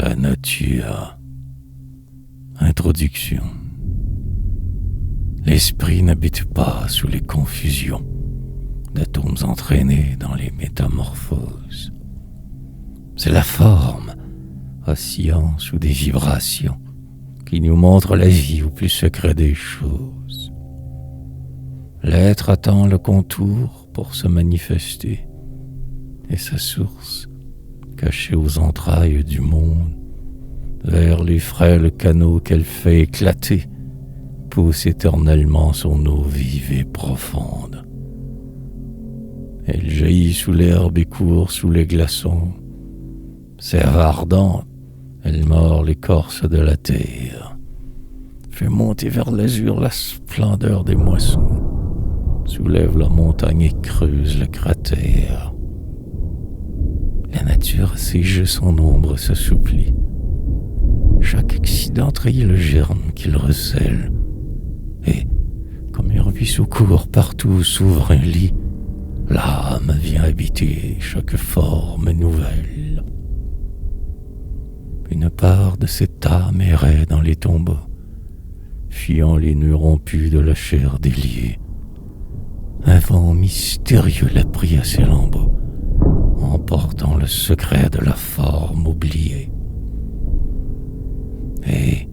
La nature. Introduction. L'esprit n'habite pas sous les confusions d'atomes entraînés dans les métamorphoses. C'est la forme, oscillant sous des vibrations, qui nous montre la vie au plus secret des choses. L'être attend le contour pour se manifester, et sa source, cachée aux entrailles du monde, vers les frêles canaux qu'elle fait éclater, pousse éternellement son eau vive et profonde. Elle jaillit sous l'herbe et court sous les glaçons. Sève ardente, elle mord l'écorce de la terre, fait monter vers l'azur la splendeur des moissons, soulève la montagne et creuse le cratère. La nature assige son ombre s'assouplit. Chaque accident trahit le germe qu'il recèle. Et, comme un ruisseau court partout où s'ouvre un lit, l'âme vient habiter chaque forme nouvelle. Une part de cette âme errait dans les tombeaux, fuyant les nœuds rompus de la chair déliée. Un vent mystérieux la prit à ses lambeaux, emportant le secret de la forme oubliée. Et,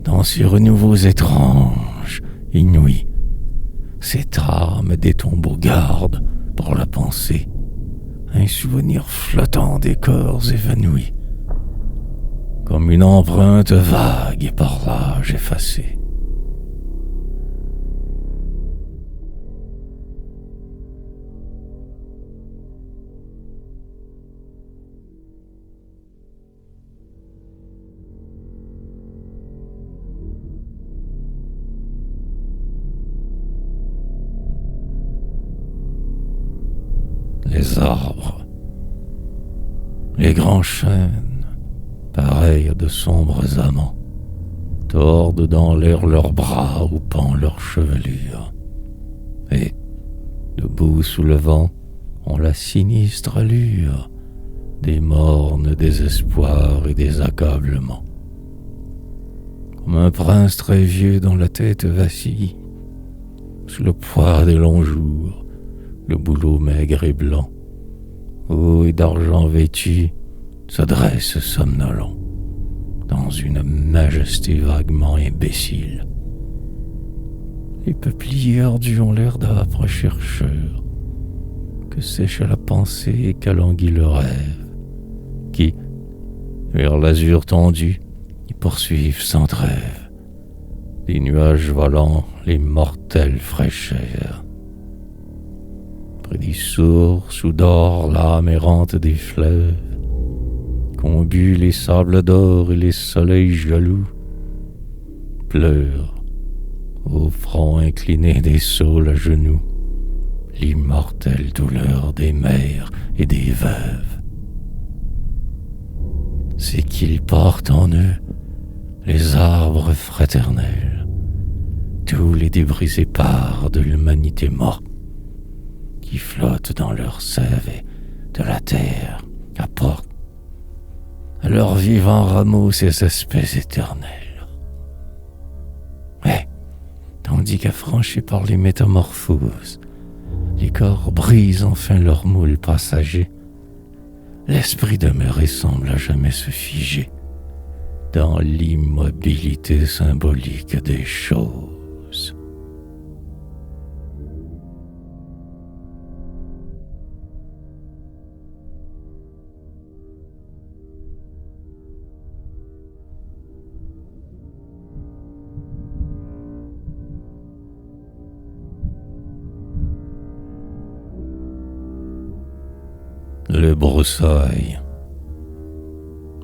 dans ces renouveaux étranges, inouïs, cette âme des tombeaux garde, pour la pensée, un souvenir flottant des corps évanouis, comme une empreinte vague et par l'âge effacée. Les arbres, les grands chênes, pareils à de sombres amants, tordent dans l'air leurs bras ou pend leurs chevelures, et, debout sous le vent, ont la sinistre allure des mornes désespoirs et des accablements. Comme un prince très vieux dont la tête vacille, sous le poids des longs jours, le bouleau maigre et blanc, haut et d'argent vêtu, se dresse somnolent, dans une majesté vaguement imbécile. Les peupliers ardus ont l'air d'âpres chercheurs, que sèche la pensée et qu'alanguit le rêve, qui, vers l'azur tendu, y poursuivent sans trêve, des nuages volants les mortelles fraîcheurs. Près des sources où dort l'âme errante des fleuves, qu'ont bu les sables d'or et les soleils jaloux, pleure, au front incliné des saules à genoux, l'immortelle douleur des mères et des veuves. C'est qu'ils portent en eux les arbres fraternels, tous les débris épars de l'humanité morte, qui flottent dans leur sève et de la terre apportent à leurs vivants rameaux ces espèces éternelles. Mais, tandis qu'affranchis par les métamorphoses, les corps brisent enfin leur moule passager, l'esprit demeure et semble à jamais se figer dans l'immobilité symbolique des choses. Le broussaille,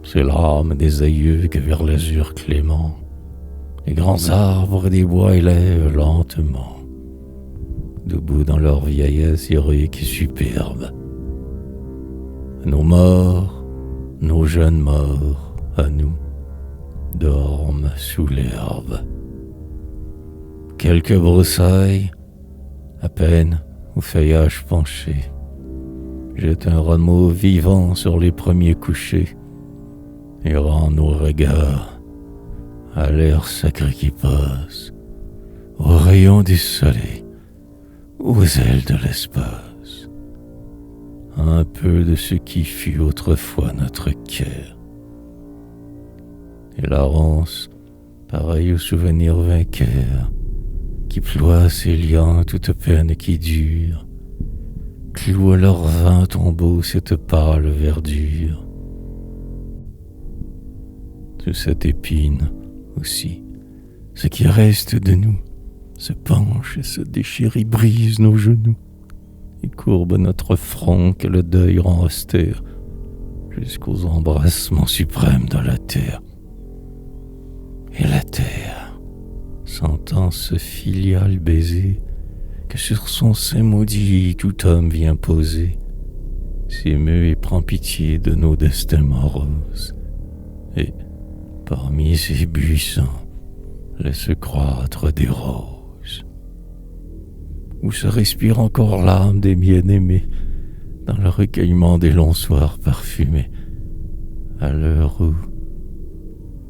c'est l'âme des aïeux que vers l'azur clément les grands arbres des bois élèvent lentement, debout dans leur vieillesse héroïque et superbe. Nos morts, nos jeunes morts, à nous, dorment sous l'herbe. Quelques broussailles, à peine au feuillage penché, jettent un rameau vivant sur les premiers couchers, et rend nos regards à l'air sacré qui passe, aux rayons du soleil, aux ailes de l'espace. Un peu de ce qui fut autrefois notre cœur. Et la ronce, pareil au souvenir vainqueur, qui ploie ses liens toute peine qui dure, cloue à leur vain tombeau cette pâle verdure. Sous cette épine aussi, ce qui reste de nous se penche et se déchire et brise nos genoux, et courbe notre front que le deuil rend austère, jusqu'aux embrassements suprêmes de la terre. Et la terre, sentant ce filial baiser que sur son sein maudit tout homme vient poser, s'émeut et prend pitié de nos destins moroses, et parmi ces buissons laisse croître des roses, où se respire encore l'âme des bien-aimés dans le recueillement des longs soirs parfumés, à l'heure où,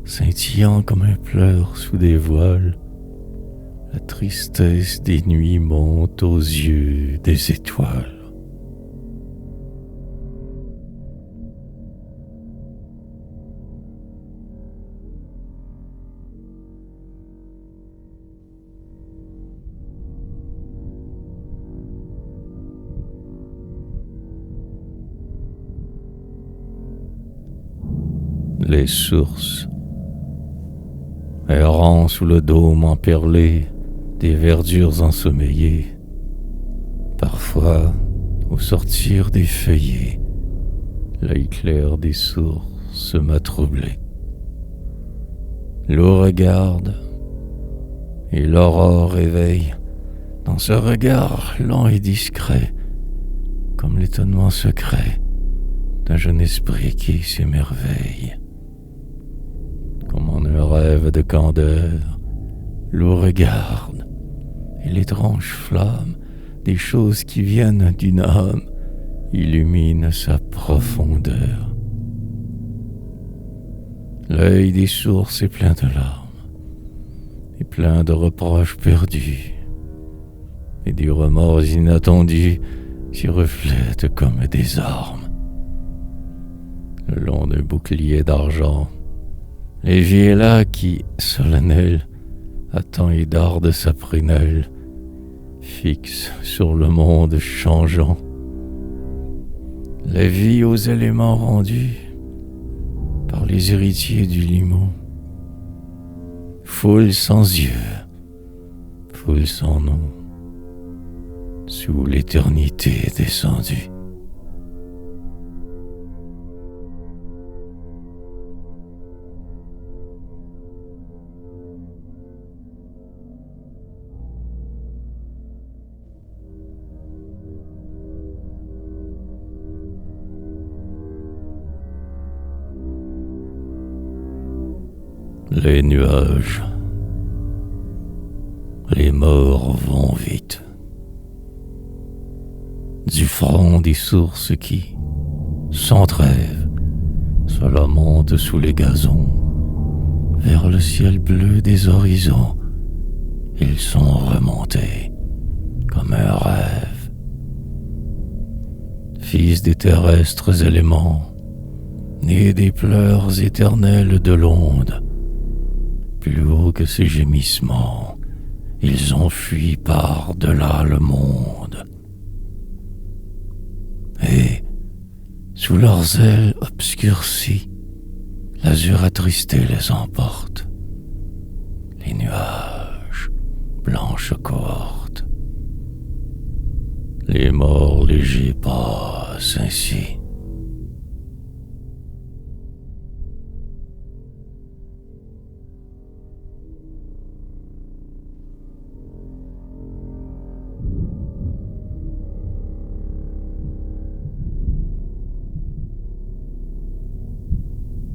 scintillant comme un pleur sous des voiles, la tristesse des nuits monte aux yeux des étoiles. Les sources, errant sous le dôme emperlé des verdures ensommeillées, parfois, au sortir des feuillets, l'œil clair des sources m'a troublé. L'eau regarde, et l'aurore éveille dans ce regard lent et discret, comme l'étonnement secret d'un jeune esprit qui s'émerveille. Comme en un rêve de candeur, l'eau regarde, et l'étrange flamme des choses qui viennent d'une âme illumine sa profondeur. L'œil des sources est plein de larmes, et plein de reproches perdus, et des remords inattendus s'y reflètent comme des armes. Le long d'un bouclier d'argent, les vies là qui, solennel, attend et darde sa prunelle, fixe sur le monde changeant. La vie aux éléments rendus par les héritiers du limon. Foule sans yeux, foule sans nom, sous l'éternité descendue. Les nuages, les morts vont vite. Du front des sources qui, sans trêve, se lamentent sous les gazons, vers le ciel bleu des horizons, ils sont remontés comme un rêve. Fils des terrestres éléments, nés des pleurs éternels de l'onde, plus haut que ces gémissements, ils ont fui par-delà le monde. Et, sous leurs ailes obscurcies, l'azur attristé les emporte. Les nuages, blanches cohortes. Les morts légers passent ainsi.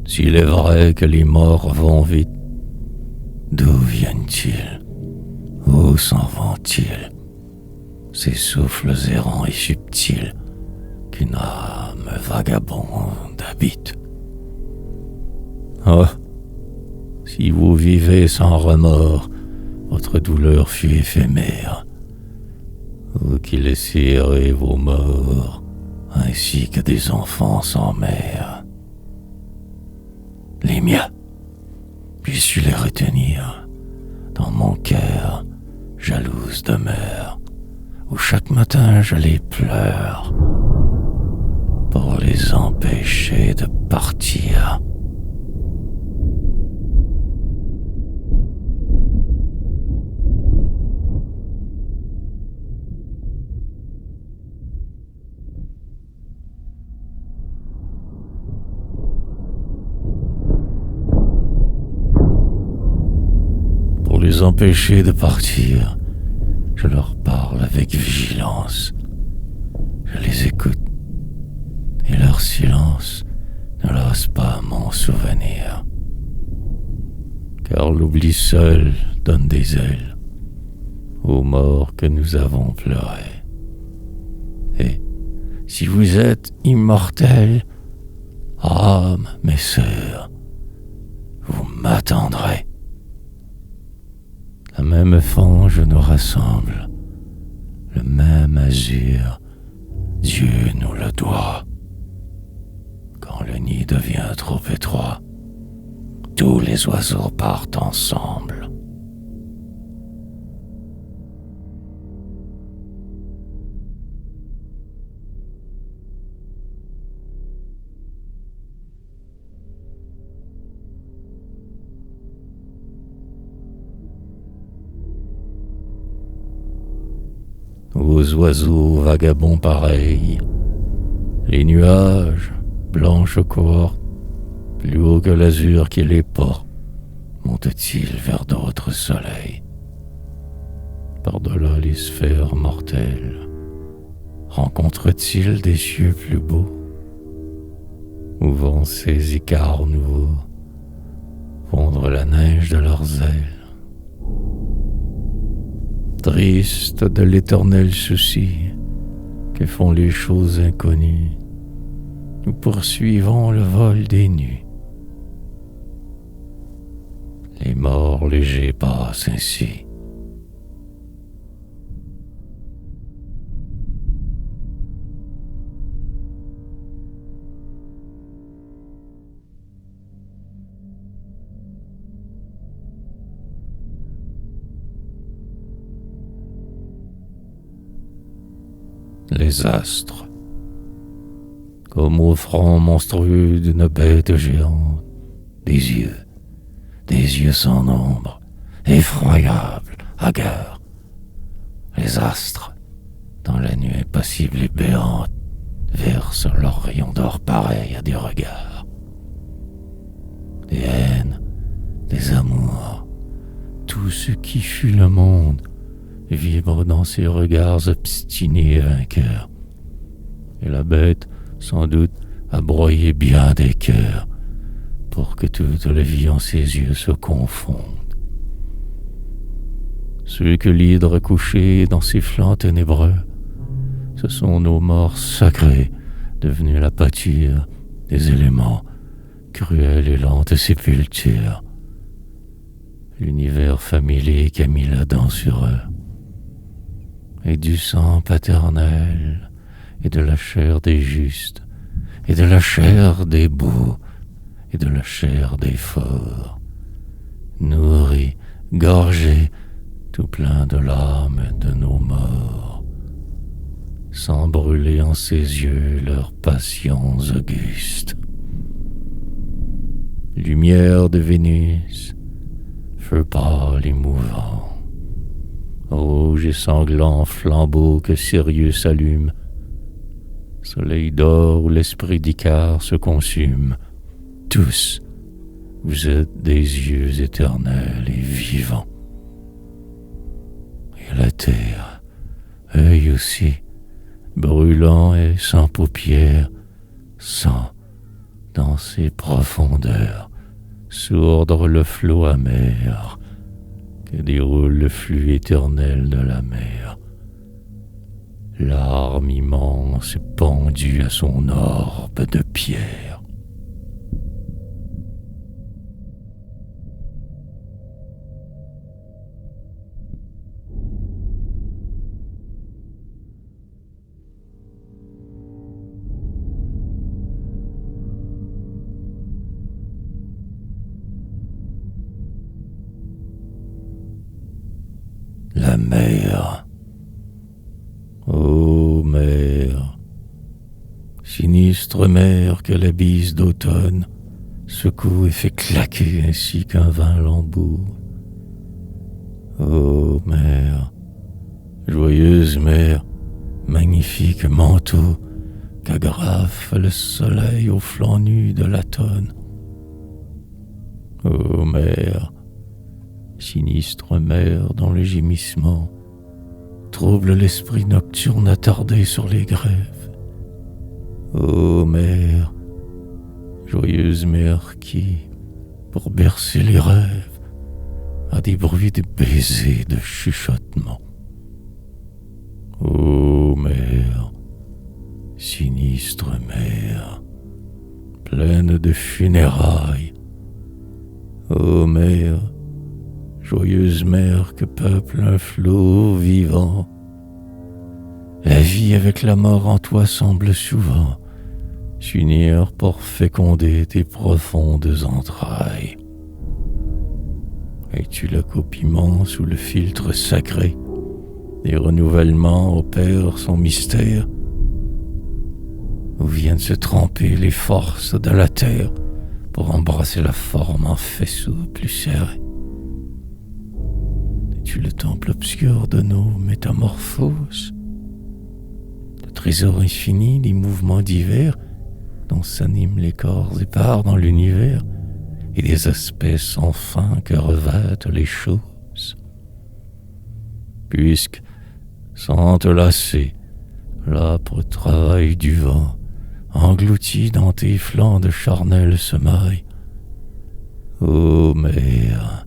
S'il est vrai que les morts vont vite, d'où viennent-ils? Où s'en vont-ils? Ces souffles errants et subtils qu'une âme vagabonde habite. Oh, si vous vivez sans remords, votre douleur fut éphémère. Vous qui laisserez vos morts, ainsi que des enfants sans mère. Les miens, puis-je les retenir dans mon cœur, jalouse demeure, où chaque matin je les pleure, pour les empêcher de partir. Pour les empêcher de partir, je leur parle avec vigilance. Je les écoute, et leur silence ne lasse pas mon souvenir. Car l'oubli seul donne des ailes aux morts que nous avons pleurés. Et si vous êtes immortels, âmes, mes sœurs, vous m'attendrez. La même fange nous rassemble, le même azur, Dieu nous le doit. Quand le nid devient trop étroit, tous les oiseaux partent ensemble. Aux oiseaux vagabonds pareils, les nuages, blanches cohortes, plus haut que l'azur qui les porte, montent-ils vers d'autres soleils. Par-delà les sphères mortelles, rencontrent-ils des cieux plus beaux, où vont ces écarts nouveaux fondre la neige de leurs ailes? Triste de l'éternel souci que font les choses inconnues, nous poursuivons le vol des nues. Les morts légers passent ainsi. Les astres, comme au front monstrueux d'une bête géante, des yeux sans nombre, effroyables, hagards. Les astres, dans la nuit impassible et béante, versent leurs rayons d'or pareils à des regards. Des haines, des amours, tout ce qui fut le monde vibre dans ces regards obstinés et vainqueurs. Et la bête, sans doute, a broyé bien des cœurs pour que toute la vie en ses yeux se confonde. Ceux que l'hydre a couchés dans ses flancs ténébreux, ce sont nos morts sacrés, devenus la pâture des éléments, cruelle et lente sépulture. L'univers familier qui a mis la dent sur eux, et du sang paternel, et de la chair des justes, et de la chair des beaux, et de la chair des forts, nourris, gorgés, tout plein de l'âme de nos morts, sans brûler en ses yeux leurs passions augustes. Lumière de Vénus, feu pâle et mouvant, rouge et sanglant flambeau que Sirius allume, soleil d'or où l'esprit d'Icare se consume, tous, vous êtes des yeux éternels et vivants. Et la terre, œil aussi, brûlant et sans paupières, sent dans ses profondeurs sourdre le flot amer que déroule le flux éternel de la mer. L'arme immense est pendue à son orbe de pierre. La mer. Ô mer, sinistre mer que la bise d'automne secoue et fait claquer ainsi qu'un vin lambeau. Ô mer, joyeuse mer, magnifique manteau qu'agrafe le soleil au flanc nu de l'automne. Ô mer, sinistre mer dont le gémissement trouble l'esprit nocturne attardé sur les grèves. Ô mer, joyeuse mer qui, pour bercer les rêves, a des bruits de baisers, de chuchotements. Ô mer, sinistre mer, pleine de funérailles. Ô mer, joyeuse mer que peuple un flot vivant. La vie avec la mort en toi semble souvent s'unir pour féconder tes profondes entrailles. Es-tu le copiment sous le filtre sacré des renouvellements opèrent son mystère? Où viennent se tremper les forces de la terre pour embrasser la forme en faisceau plus serré? Es-tu le temple obscur de nos métamorphoses? Le trésor infini des mouvements divers dont s'animent les corps épars dans l'univers et des aspects sans fin que revêtent les choses? Puisque, sans te lasser, l'âpre travail du vent englouti dans tes flancs de charnel semailles. Ô mer,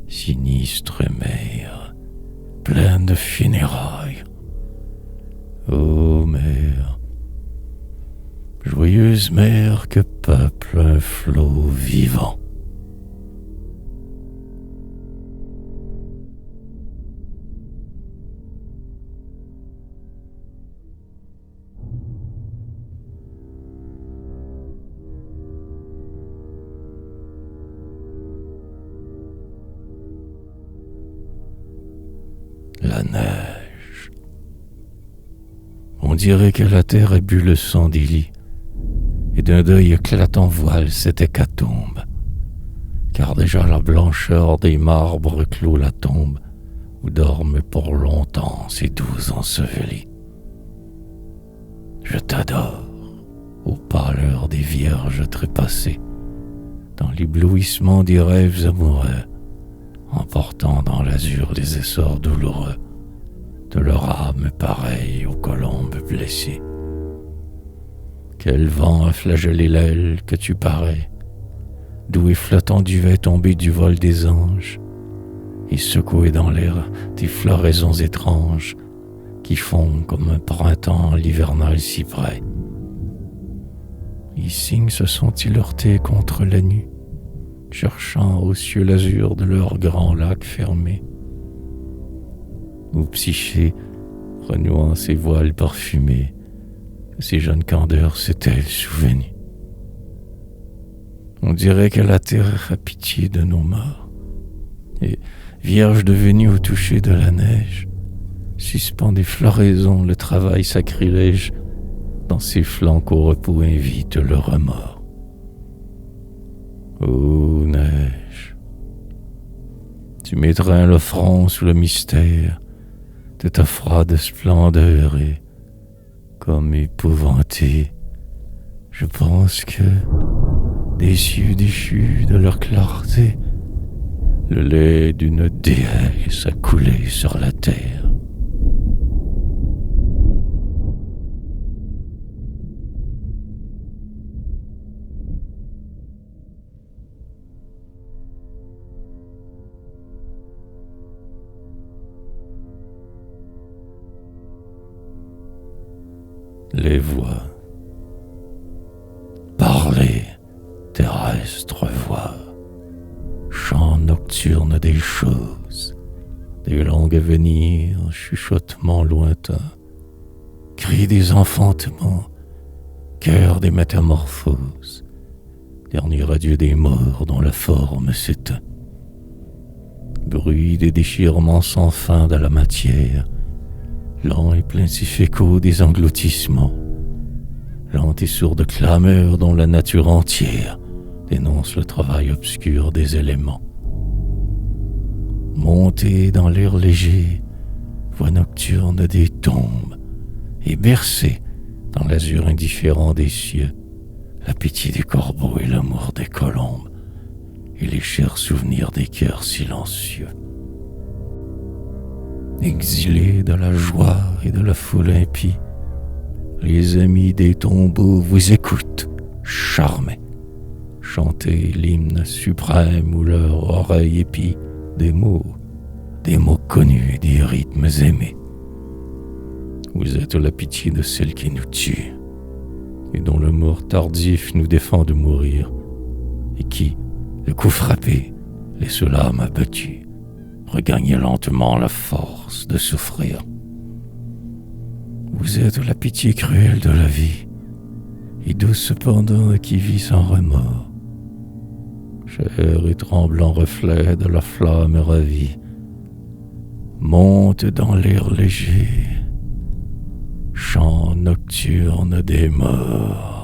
sinistre mer, pleine de funérailles. Ô mer, joyeuse mer que peuple un flot vivant. La neige. On dirait que la terre a bu le sang des lits, et d'un deuil éclatant voile cette hécatombe, car déjà la blancheur des marbres clôt la tombe où dorment pour longtemps ces doux ensevelis. Je t'adore, ô pâleur des vierges trépassées, dans l'éblouissement des rêves amoureux, emportant dans l'azur des essors douloureux de leur âme pareille aux colombes blessées. Quel vent a flagellé l'aile que tu parais, d'où et flottant duvet tombé du vol des anges, et secoué dans l'air tes floraisons étranges qui font comme un printemps l'hivernal cyprès. Les cygnes se sont-ils heurtés contre la nuit, cherchant aux cieux l'azur de leur grand lac fermé? Ou Psyché, renouant ses voiles parfumés, ces jeunes candeurs s'est-elle souvenue? On dirait que la terre a pitié de nos morts, et, vierge devenue au toucher de la neige, suspend des floraisons le travail sacrilège dans ses flancs qu'au repos invite le remords. Ô neige, tu m'étreins le front sous le mystère de ta froide splendeur et, comme épouvanté, je pense que, des cieux déchus de leur clarté, le lait d'une déesse a coulé sur la terre. Les voix. Parlez, terrestres voix. Chant nocturne des choses, des langues à venir, chuchotements lointains, cris des enfantements, cœur des métamorphoses, dernier adieu des morts dont la forme s'éteint. bruit des déchirements sans fin de la matière, lent et plaintif écho des engloutissements, lente et sourde clameur dont la nature entière dénonce le travail obscur des éléments. Montée dans l'air léger, voix nocturne des tombes, et bercée dans l'azur indifférent des cieux, la pitié des corbeaux et l'amour des colombes, et les chers souvenirs des cœurs silencieux. Exilés de la joie et de la foule impie, les amis des tombeaux vous écoutent, charmés. Chantez l'hymne suprême où leur oreille épie des mots connus et des rythmes aimés. Vous êtes la pitié de celle qui nous tue, et dont le mort tardif nous défend de mourir, et qui, le coup frappé, laisse l'âme abattue, regagner lentement la force de souffrir. Vous êtes la pitié cruelle de la vie, et douce cependant qui vit sans remords. Cher et tremblant reflet de la flamme ravie, monte dans l'air léger, chant nocturne des morts.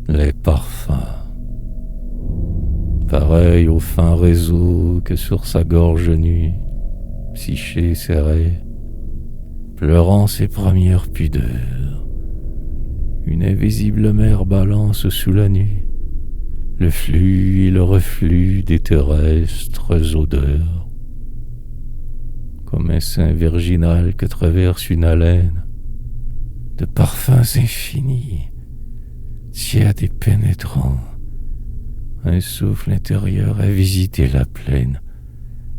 Les parfums, pareil au fin réseau que sur sa gorge nue, Psyché serrée, pleurant ses premières pudeurs. Une invisible mer balance sous la nuit le flux et le reflux des terrestres odeurs. Comme un sein virginal que traverse une haleine de parfums infinis, tiède et pénétrant, un souffle intérieur a visité la plaine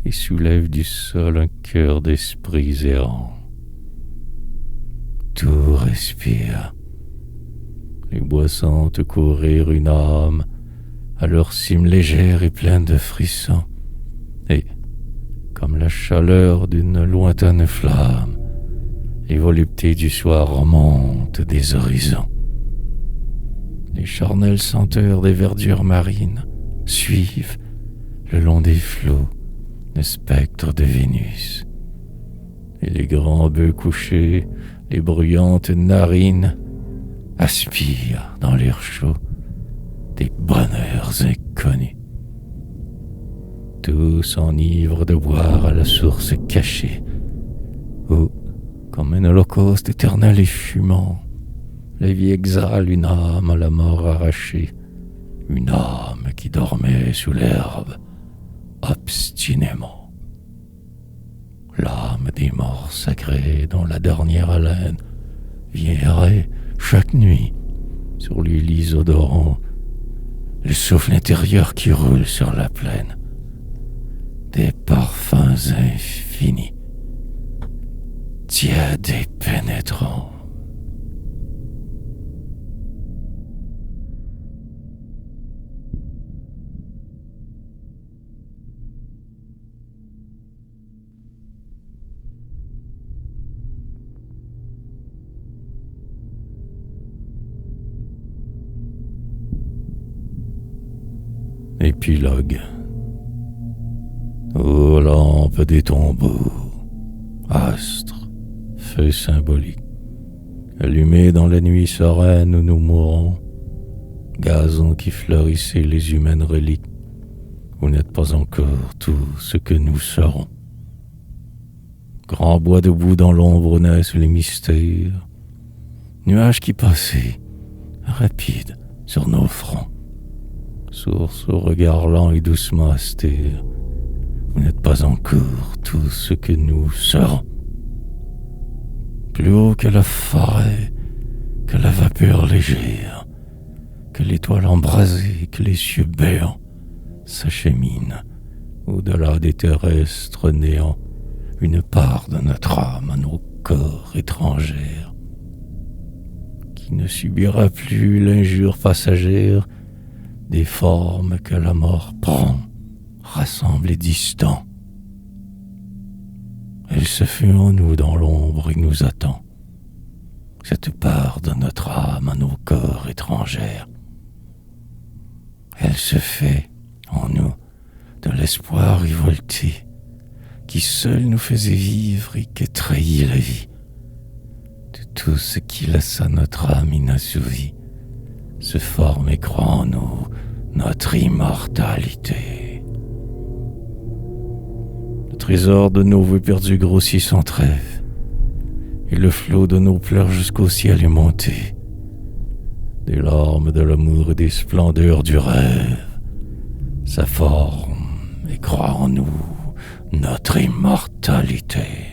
et soulève du sol un cœur d'esprits errants. Tout respire. Les bois sentent courir une âme à leur cime légère et pleine de frissons, et, comme la chaleur d'une lointaine flamme, les voluptés du soir remontent des horizons. Les charnelles senteurs des verdures marines suivent, le long des flots, le spectre de Vénus. Et les grands bœufs couchés, les bruyantes narines, aspirent dans l'air chaud des bonheurs inconnus. Tous enivrent de boire à la source cachée, où, comme un holocauste éternel et fumant, la vie exhale une âme à la mort arrachée, une âme qui dormait sous l'herbe, obstinément. L'âme des morts sacrés dont la dernière haleine vient errer chaque nuit sur les lits odorants, le souffle intérieur qui roule sur la plaine, des parfums infinis, tièdes et pénétrants. Épilogue. Ô lampe des tombeaux, astres, feu symbolique, allumés dans la nuit sereine où nous mourons, gazon qui fleurissez les humaines reliques, vous n'êtes pas encore tout ce que nous serons. Grand bois debout dans l'ombre naissent les mystères, nuages qui passaient, rapides sur nos fronts. Source au regard lent et doucement austère, vous n'êtes pas encore tout ce que nous serons. Plus haut que la forêt, que la vapeur légère, que l'étoile embrasée, que les cieux béants s'acheminent au-delà des terrestres néants, une part de notre âme à nos corps étrangères, qui ne subira plus l'injure passagère des formes que la mort prend, rassemblées distants. Elle se fut en nous dans l'ombre et nous attend, cette part de notre âme à nos corps étrangères. Elle se fait en nous de l'espoir révolté, qui seul nous faisait vivre et qui trahit la vie. De tout ce qui laissa notre âme inassouvie, se forme et croit en nous notre immortalité. Le trésor de nos vœux perdus grossit sans trêve, et le flot de nos pleurs jusqu'au ciel est monté. Des larmes de l'amour et des splendeurs du rêve, sa forme et croit en nous notre immortalité.